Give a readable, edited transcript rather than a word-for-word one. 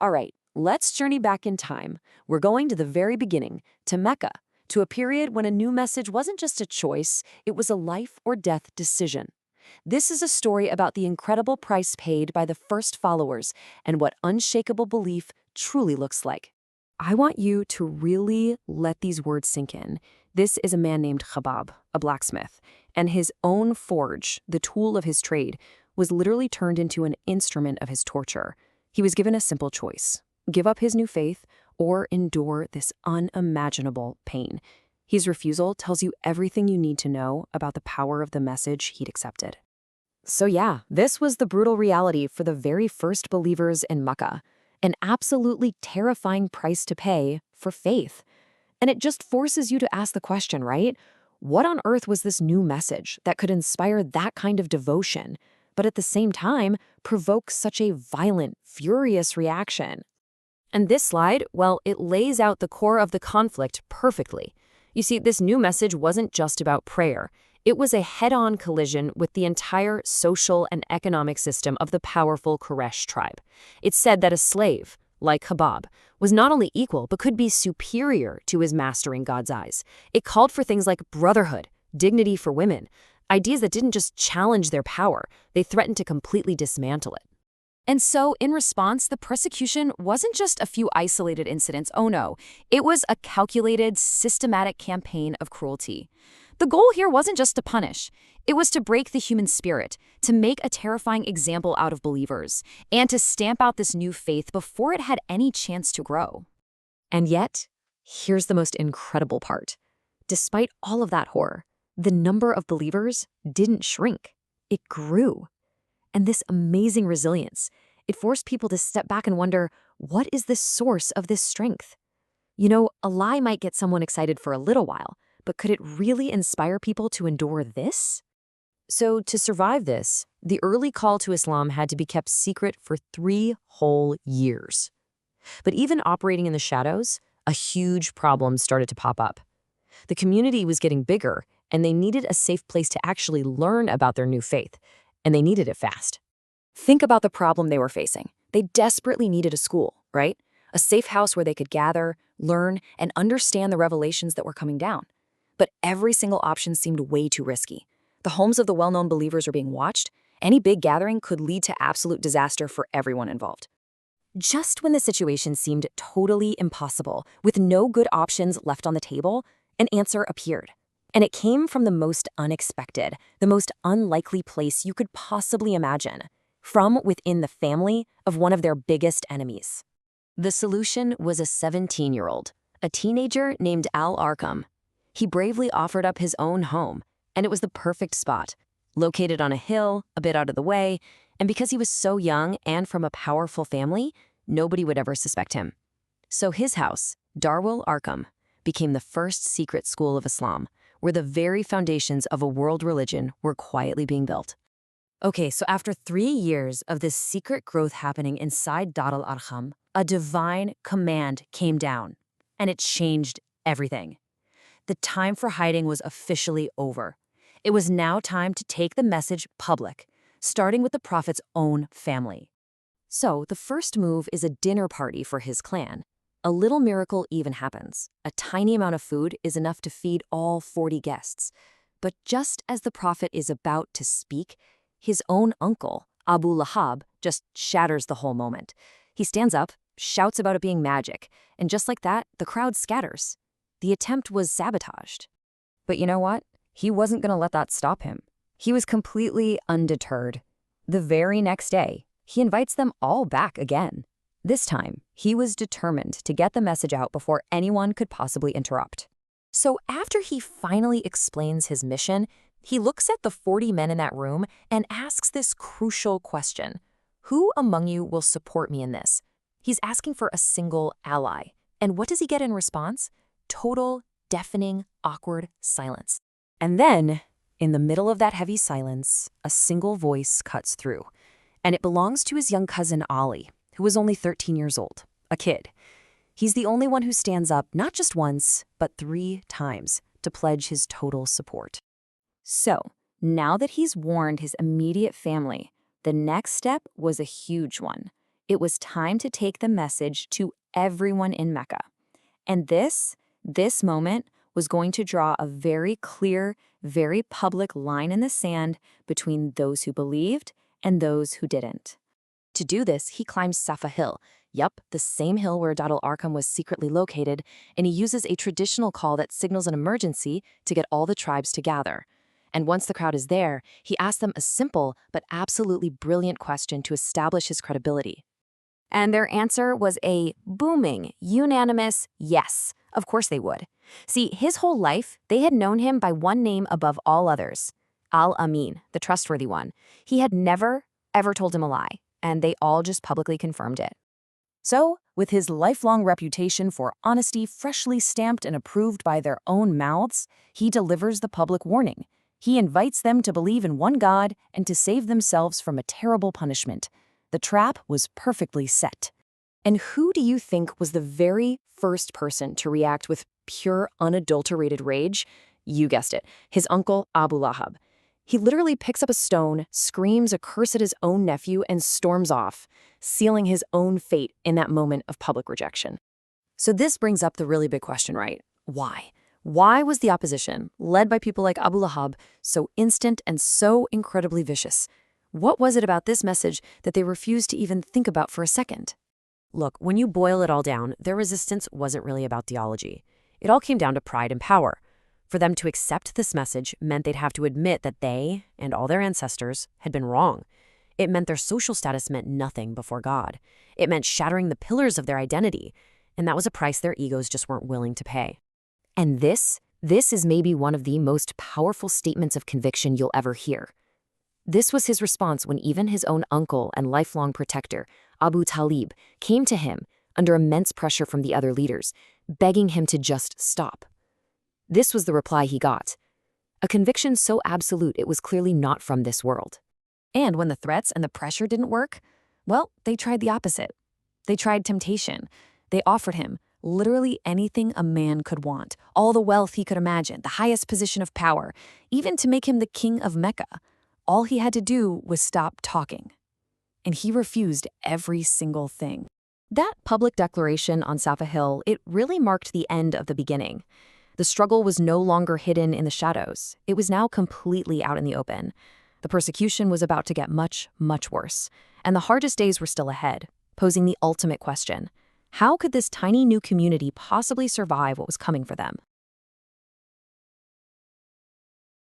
All right, let's journey back in time. We're going to the very beginning, to Mecca, to a period when a new message wasn't just a choice, it was a life or death decision. This is a story about the incredible price paid by the first followers and what unshakable belief truly looks like. I want you to really let these words sink in. This is a man named Khabab, a blacksmith, and his own forge, the tool of his trade, was literally turned into an instrument of his torture. He was given a simple choice: give up his new faith or endure this unimaginable pain. His refusal tells you everything you need to know about the power of the message he'd accepted. So yeah, this was the brutal reality for the very first believers in Mecca. An absolutely terrifying price to pay for faith. And it just forces you to ask the question, right? What on earth was this new message that could inspire that kind of devotion, but at the same time provoke such a violent, furious reaction? And this slide, well, it lays out the core of the conflict perfectly. You see, this new message wasn't just about prayer. It was a head-on collision with the entire social and economic system of the powerful Quraysh tribe. It said that a slave, like Khabab, was not only equal but could be superior to his master in God's eyes. It called for things like brotherhood, dignity for women, ideas that didn't just challenge their power, they threatened to completely dismantle it. And so, in response, the persecution wasn't just a few isolated incidents. Oh no, it was a calculated, systematic campaign of cruelty. The goal here wasn't just to punish. It was to break the human spirit, to make a terrifying example out of believers, and to stamp out this new faith before it had any chance to grow. And yet, here's the most incredible part. Despite all of that horror, the number of believers didn't shrink. It grew. And this amazing resilience, it forced people to step back and wonder, what is the source of this strength? You know, a lie might get someone excited for a little while, but could it really inspire people to endure this? So to survive this, the early call to Islam had to be kept secret for 3 whole years. But even operating in the shadows, a huge problem started to pop up. The community was getting bigger, and they needed a safe place to actually learn about their new faith, and they needed it fast. Think about the problem they were facing. They desperately needed a school, right? A safe house where they could gather, learn, and understand the revelations that were coming down. But every single option seemed way too risky. The homes of the well-known believers were being watched. Any big gathering could lead to absolute disaster for everyone involved. Just when the situation seemed totally impossible, with no good options left on the table, an answer appeared. And it came from the most unexpected, the most unlikely place you could possibly imagine, from within the family of one of their biggest enemies. The solution was a 17-year-old, a teenager named Al-Arqam. He bravely offered up his own home, and it was the perfect spot, located on a hill, a bit out of the way, and because he was so young and from a powerful family, nobody would ever suspect him. So his house, Darul Arqam, became the first secret school of Islam, where the very foundations of a world religion were quietly being built. Okay, so after 3 years of this secret growth happening inside Darul Arqam, a divine command came down, and it changed everything. The time for hiding was officially over. It was now time to take the message public, starting with the Prophet's own family. So the first move is a dinner party for his clan. A little miracle even happens. A tiny amount of food is enough to feed all 40 guests. But just as the Prophet is about to speak, his own uncle, Abu Lahab, just shatters the whole moment. He stands up, shouts about it being magic, and just like that, the crowd scatters. The attempt was sabotaged. But you know what? He wasn't going to let that stop him. He was completely undeterred. The very next day, he invites them all back again. This time, he was determined to get the message out before anyone could possibly interrupt. So after he finally explains his mission, he looks at the 40 men in that room and asks this crucial question: who among you will support me in this? He's asking for a single ally. And what does he get in response? Total, deafening, awkward silence. And then, in the middle of that heavy silence, a single voice cuts through. And it belongs to his young cousin Ali, who was only 13 years old, a kid. He's the only one who stands up not just once, but 3 times to pledge his total support. So, now that he's warned his immediate family, the next step was a huge one. It was time to take the message to everyone in Mecca. And this moment was going to draw a very clear, very public line in the sand between those who believed and those who didn't. To do this, he climbs Safa Hill. Yup, the same hill where Dad al-Arqam was secretly located, and he uses a traditional call that signals an emergency to get all the tribes to gather. And once the crowd is there, he asks them a simple but absolutely brilliant question to establish his credibility. And their answer was a booming, unanimous yes. Of course they would. See, his whole life, they had known him by one name above all others, Al-Amin, the trustworthy one. He had never, ever told him a lie, and they all just publicly confirmed it. So, with his lifelong reputation for honesty freshly stamped and approved by their own mouths, he delivers the public warning. He invites them to believe in one God and to save themselves from a terrible punishment. The trap was perfectly set. And who do you think was the very first person to react with pure, unadulterated rage? You guessed it, his uncle Abu Lahab. He literally picks up a stone, screams a curse at his own nephew, and storms off, sealing his own fate in that moment of public rejection. So this brings up the really big question, right? Why? Why was the opposition, led by people like Abu Lahab, so instant and so incredibly vicious? What was it about this message that they refused to even think about for a second? Look, when you boil it all down, their resistance wasn't really about theology. It all came down to pride and power. For them to accept this message meant they'd have to admit that they, and all their ancestors, had been wrong. It meant their social status meant nothing before God. It meant shattering the pillars of their identity, and that was a price their egos just weren't willing to pay. And this is maybe one of the most powerful statements of conviction you'll ever hear. This was his response when even his own uncle and lifelong protector, Abu Talib, came to him under immense pressure from the other leaders, begging him to just stop. This was the reply he got. A conviction so absolute it was clearly not from this world. And when the threats and the pressure didn't work, well, they tried the opposite. They tried temptation. They offered him literally anything a man could want, all the wealth he could imagine, the highest position of power, even to make him the king of Mecca. All he had to do was stop talking. And he refused every single thing. That public declaration on Safa Hill, it really marked the end of the beginning. The struggle was no longer hidden in the shadows. It was now completely out in the open. The persecution was about to get much, much worse. And the hardest days were still ahead, posing the ultimate question. How could this tiny new community possibly survive what was coming for them?